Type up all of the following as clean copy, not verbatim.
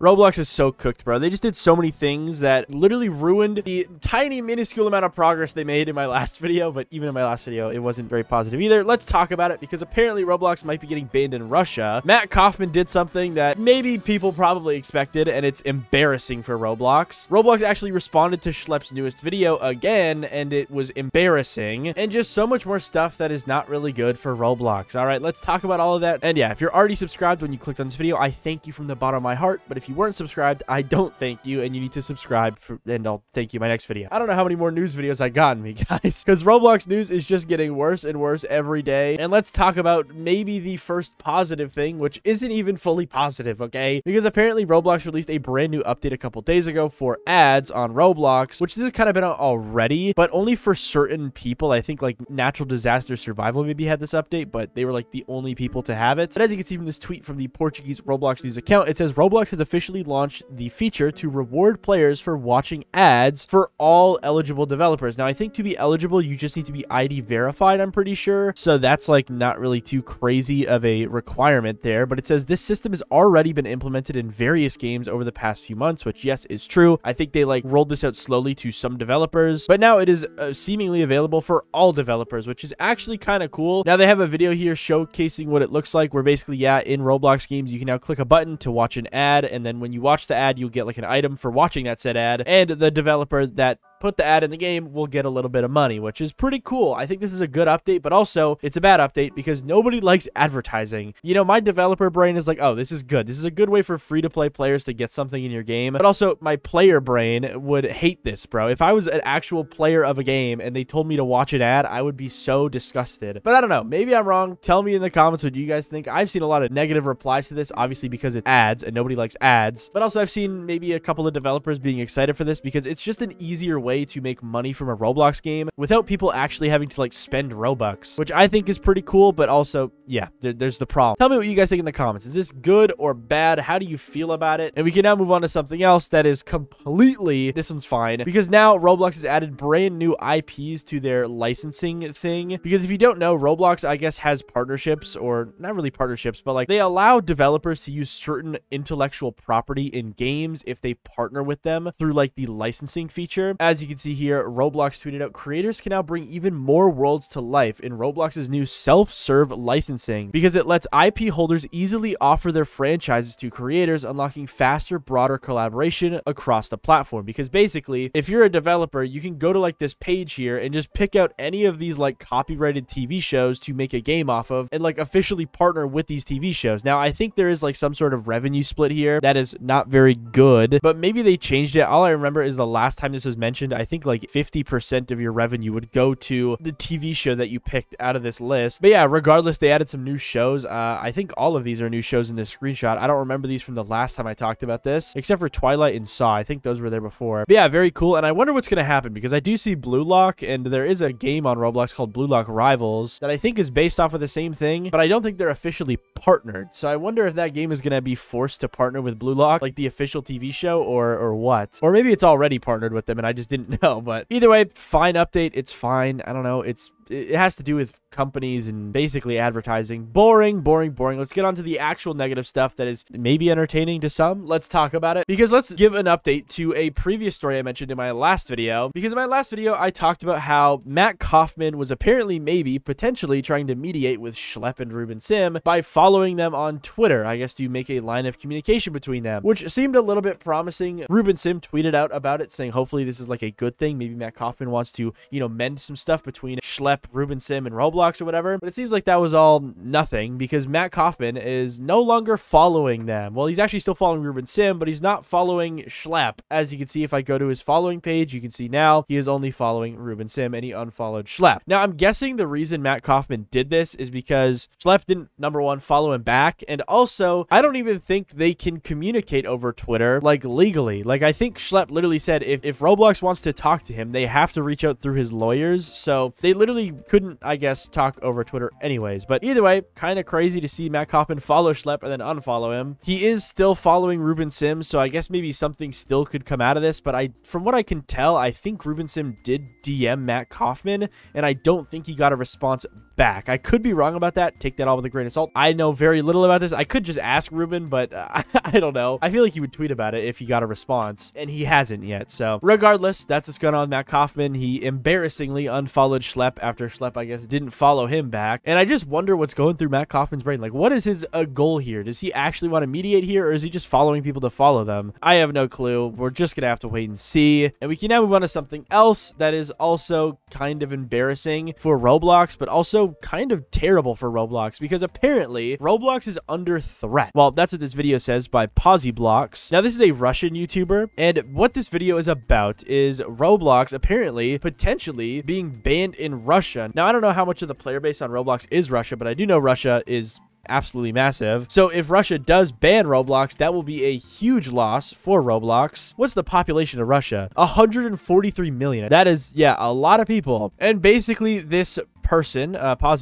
Roblox is so cooked, bro. They just did so many things that literally ruined the tiny, minuscule amount of progress they made in my last video. But even in my last video, it wasn't very positive either. Let's talk about it because apparently Roblox might be getting banned in Russia. Matt Kaufman did something that maybe people probably expected, and it's embarrassing for Roblox. Roblox actually responded to Schlep's newest video again, and it was embarrassing. And just so much more stuff that is not really good for Roblox. All right, let's talk about all of that. And yeah, if you're already subscribed when you clicked on this video, I thank you from the bottom of my heart. But if you weren't subscribed, I don't thank you, and you need to subscribe and I'll thank you in my next video. I don't know how many more news videos I got in me, guys, because Roblox news is just getting worse and worse every day. And let's talk about maybe the first positive thing, which isn't even fully positive, okay? Because apparently Roblox released a brand new update a couple days ago for ads on Roblox, which has kind of been out already, but only for certain people. I think like Natural Disaster Survival maybe had this update, but they were like the only people to have it. But as you can see from this tweet from the Portuguese Roblox news account, it says Roblox has officially launched the feature to reward players for watching ads for all eligible developers. Now, I think to be eligible, you just need to be ID verified, I'm pretty sure. So that's like not really too crazy of a requirement there. But it says this system has already been implemented in various games over the past few months, which yes, is true. I think they like rolled this out slowly to some developers, but now it is seemingly available for all developers, which is actually kind of cool. Now they have a video here showcasing what it looks like, where basically, yeah, in Roblox games, you can now click a button to watch an ad, and then when you watch the ad, you'll get like an item for watching that said ad, and the developer that put the ad in the game will get a little bit of money, which is pretty cool. I think this is a good update, but also it's a bad update because nobody likes advertising. You know, my developer brain is like, oh, this is good. This is a good way for free-to-play players to get something in your game. But also my player brain would hate this, bro. If I was an actual player of a game and they told me to watch an ad, I would be so disgusted. But I don't know. Maybe I'm wrong. Tell me in the comments what you guys think. I've seen a lot of negative replies to this, obviously because it's ads and nobody likes ads. But also I've seen maybe a couple of developers being excited for this because it's just an easier way to make money from a Roblox game without people actually having to like spend Robux, which I think is pretty cool. But also, yeah, there's the problem. Tell me what you guys think in the comments. Is this good or bad? How do you feel about it? And we can now move on to something else that is completely, this one's fine, because now Roblox has added brand new IPs to their licensing thing. Because if you don't know, Roblox, I guess, has partnerships, or not really partnerships, but like they allow developers to use certain intellectual property in games if they partner with them through like the licensing feature. As you can see here, Roblox tweeted out, creators can now bring even more worlds to life in Roblox's new self-serve licensing, because it lets IP holders easily offer their franchises to creators, unlocking faster, broader collaboration across the platform. Because basically, if you're a developer, you can go to like this page here and just pick out any of these like copyrighted TV shows to make a game off of and like officially partner with these TV shows. Now, I think there is like some sort of revenue split here that is not very good, but maybe they changed it. All I remember is the last time this was mentioned, I think like 50% of your revenue would go to the TV show that you picked out of this list. But yeah, regardless, they added some new shows. I think all of these are new shows in this screenshot. I don't remember these from the last time I talked about this, except for Twilight and Saw. I think those were there before. But yeah, very cool. And I wonder what's going to happen, because I do see Blue Lock, and there is a game on Roblox called Blue Lock Rivals that I think is based off of the same thing, but I don't think they're officially partnered. So I wonder if that game is going to be forced to partner with Blue Lock, like the official TV show, or what. Or maybe it's already partnered with them and I just didn't know. But either way, fine update. It's fine. I don't know. It has to do with companies and basically advertising. Boring, boring, boring. Let's get on to the actual negative stuff that is maybe entertaining to some. Let's talk about it, because let's give an update to a previous story I mentioned in my last video. Because in my last video, I talked about how Matt Kaufman was apparently potentially trying to mediate with Schlep and Ruben Sim by following them on Twitter. I guess to make a line of communication between them, which seemed a little bit promising. Ruben Sim tweeted out about it saying, hopefully this is like a good thing. Maybe Matt Kaufman wants to, you know, mend some stuff between Schlep, Ruben Sim, and Roblox or whatever. But it seems like that was all nothing, because Matt Kaufman is no longer following them. Well, he's actually still following Ruben Sim, but he's not following Schlep. As you can see, if I go to his following page, you can see now he is only following Ruben Sim, and he unfollowed Schlep. Now, I'm guessing the reason Matt Kaufman did this is because Schlep didn't, number one, follow him back, and also, I don't even think they can communicate over Twitter, like, legally. Like, I think Schlep literally said if Roblox wants to talk to him, they have to reach out through his lawyers, so they literally couldn't, I guess, talk over Twitter anyways. But either way, kind of crazy to see Matt Kaufman follow Schlep and then unfollow him. He is still following Ruben Sim, so I guess maybe something still could come out of this, but from what I can tell, I think Ruben Sim did DM Matt Kaufman, and I don't think he got a response back. I could be wrong about that. Take that all with a grain of salt. I know very little about this. I could just ask Ruben, but I don't know. I feel like he would tweet about it if he got a response, and he hasn't yet. So regardless, that's what's going on with Matt Kaufman. He embarrassingly unfollowed Schlep after Schlep, I guess, didn't follow him back. And I just wonder what's going through Matt Kaufman's brain. Like, what is his goal here? Does he actually want to mediate here, or is he just following people to follow them? I have no clue. We're just gonna have to wait and see. And we can now move on to something else that is also kind of embarrassing for Roblox, but also kind of terrible for Roblox, because apparently Roblox is under threat. Well, that's what this video says by Blocks. Now, this is a Russian YouTuber, and what this video is about is Roblox apparently potentially being banned in Russia. Now, I don't know how much of the player base on Roblox is Russia, but I do know Russia is absolutely massive. So if Russia does ban Roblox, that will be a huge loss for Roblox. What's the population of Russia? 143 million. That is, yeah, a lot of people. And basically this person,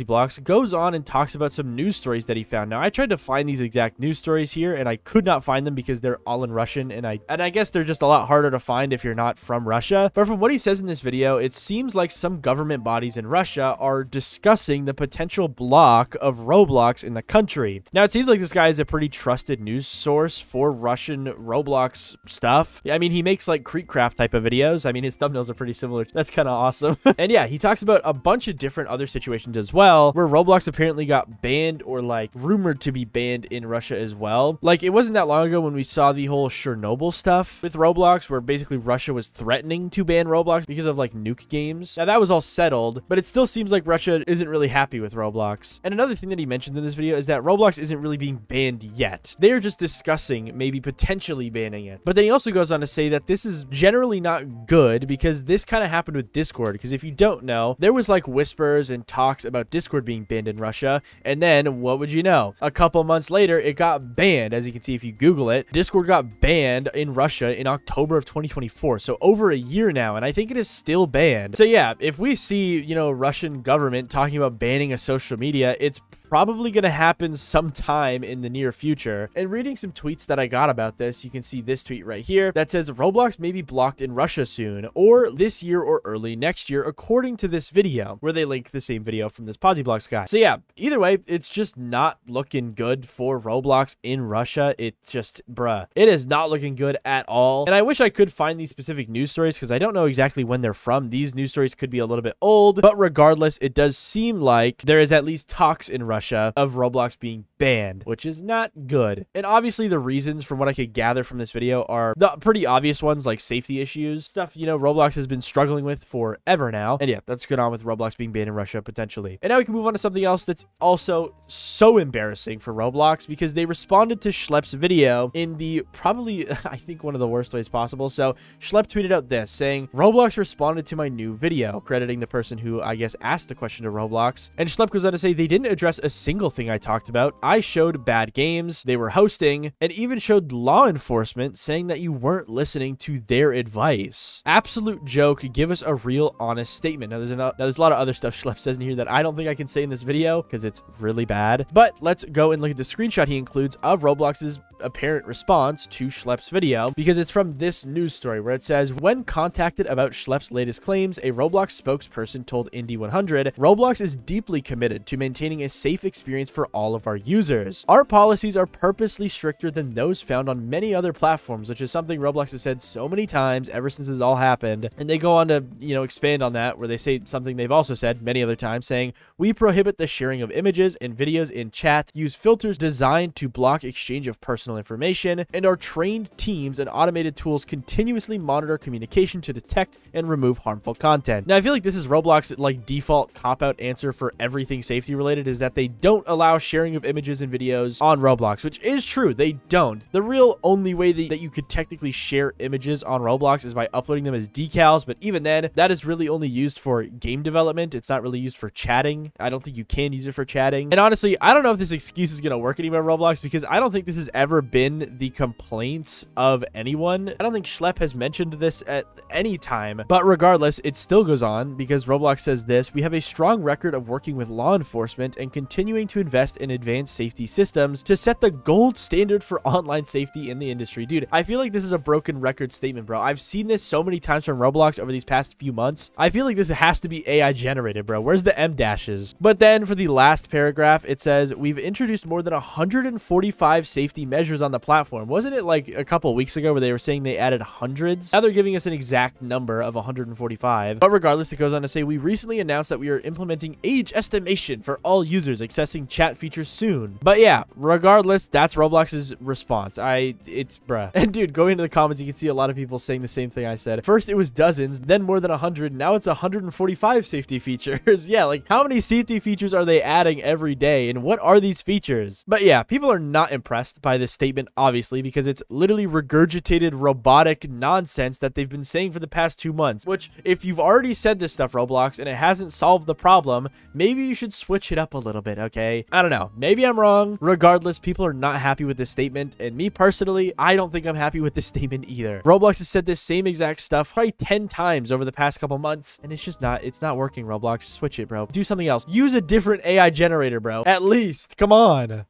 Blocks, goes on and talks about some news stories that he found. Now, I tried to find these exact news stories here, and I could not find them because they're all in Russian, and I guess they're just a lot harder to find if you're not from Russia. But from what he says in this video, it seems like some government bodies in Russia are discussing the potential block of Roblox in the country. Now, it seems like this guy is a pretty trusted news source for Russian Roblox stuff. I mean, he makes like Creekcraft type of videos. I mean, his thumbnails are pretty similar. That's kind of awesome. And yeah, he talks about a bunch of different other situations as well, where Roblox apparently got banned or like rumored to be banned in Russia as well. Like, it wasn't that long ago when we saw the whole Chernobyl stuff with Roblox, where basically Russia was threatening to ban Roblox because of like nuke games. Now, that was all settled, but it still seems like Russia isn't really happy with Roblox. And another thing that he mentions in this video is that Roblox isn't really being banned yet. They are just discussing maybe potentially banning it. But then he also goes on to say that this is generally not good, because this kind of happened with Discord. Because if you don't know, there was like whispers and talks about Discord being banned in Russia, and then what would you know, a couple months later it got banned. As you can see if you Google it, Discord got banned in Russia in October of 2024, so over a year now, and I think it is still banned. So yeah, if we see, you know, Russian government talking about banning a social media, it's probably gonna happen sometime in the near future. And reading some tweets that I got about this, you can see this tweet right here that says Roblox may be blocked in Russia soon, or this year or early next year, according to this video, where they link the same video from this Blocks guy. So yeah, either way, it's just not looking good for Roblox in Russia. It's just, bruh, it is not looking good at all. And I wish I could find these specific news stories, because I don't know exactly when they're from. These news stories could be a little bit old, but regardless, it does seem like there is at least talks in Russia of Roblox being banned, which is not good. And obviously the reasons, from what I could gather from this video, are the pretty obvious ones, like safety issues, stuff, you know, Roblox has been struggling with forever now. And yeah, that's going on with Roblox being banned in Russia potentially. And now we can move on to something else that's also so embarrassing for Roblox, because they responded to Schlep's video in the probably, I think, one of the worst ways possible. So Schlep tweeted out this saying, Roblox responded to my new video, crediting the person who I guess asked the question to Roblox. And Schlep goes on to say, they didn't address a single thing I talked about. I showed bad games they were hosting, and even showed law enforcement, saying that you weren't listening to their advice. Absolute joke. Give us a real honest statement. Now there's a lot of other stuff Schlep says in here that I don't think I can say in this video because it's really bad. But let's go and look at the screenshot he includes of Roblox's apparent response to Schlep's video, because it's from this news story where it says, when contacted about Schlep's latest claims, a Roblox spokesperson told Indy 100, Roblox is deeply committed to maintaining a safe experience for all of our users. Our policies are purposely stricter than those found on many other platforms, which is something Roblox has said so many times ever since this all happened. And they go on to, you know, expand on that, where they say something they've also said many other times, saying, we prohibit the sharing of images and videos in chat, use filters designed to block exchange of personal information, and our trained teams and automated tools continuously monitor communication to detect and remove harmful content. Now, I feel like this is Roblox's like default cop-out answer for everything safety related, is that they don't allow sharing of images and videos on Roblox, which is true. They don't. The real only way that you could technically share images on Roblox is by uploading them as decals, but even then, that is really only used for game development. It's not really used for chatting. I don't think you can use it for chatting. And honestly, I don't know if this excuse is going to work anymore on Roblox, because I don't think this has ever ever been the complaints of anyone. I don't think Schlep has mentioned this at any time, but regardless, it still goes on because Roblox says this: we have a strong record of working with law enforcement and continuing to invest in advanced safety systems to set the gold standard for online safety in the industry. Dude, I feel like this is a broken record statement, bro. I've seen this so many times from Roblox over these past few months. I feel like this has to be AI generated, bro. Where's the M dashes? But then for the last paragraph, it says we've introduced more than 145 safety measures on the platform. Wasn't it like a couple weeks ago where they were saying they added hundreds? Now they're giving us an exact number of 145. But regardless, it goes on to say we recently announced that we are implementing age estimation for all users accessing chat features soon. But yeah, regardless, that's Roblox's response. It's bruh. And dude, going into the comments, you can see a lot of people saying the same thing I said. First it was dozens, then more than 100, now it's 145 safety features. Yeah, like how many safety features are they adding every day, and what are these features? But yeah, people are not impressed by this statement, obviously, because it's literally regurgitated robotic nonsense that they've been saying for the past 2 months, which if you've already said this stuff, Roblox, and it hasn't solved the problem, maybe you should switch it up a little bit, okay? I don't know. Maybe I'm wrong. Regardless, people are not happy with this statement, and me personally, I don't think I'm happy with this statement either. Roblox has said this same exact stuff probably 10 times over the past couple months, and it's not working, Roblox. Switch it, bro. Do something else. Use a different AI generator, bro. At least. Come on.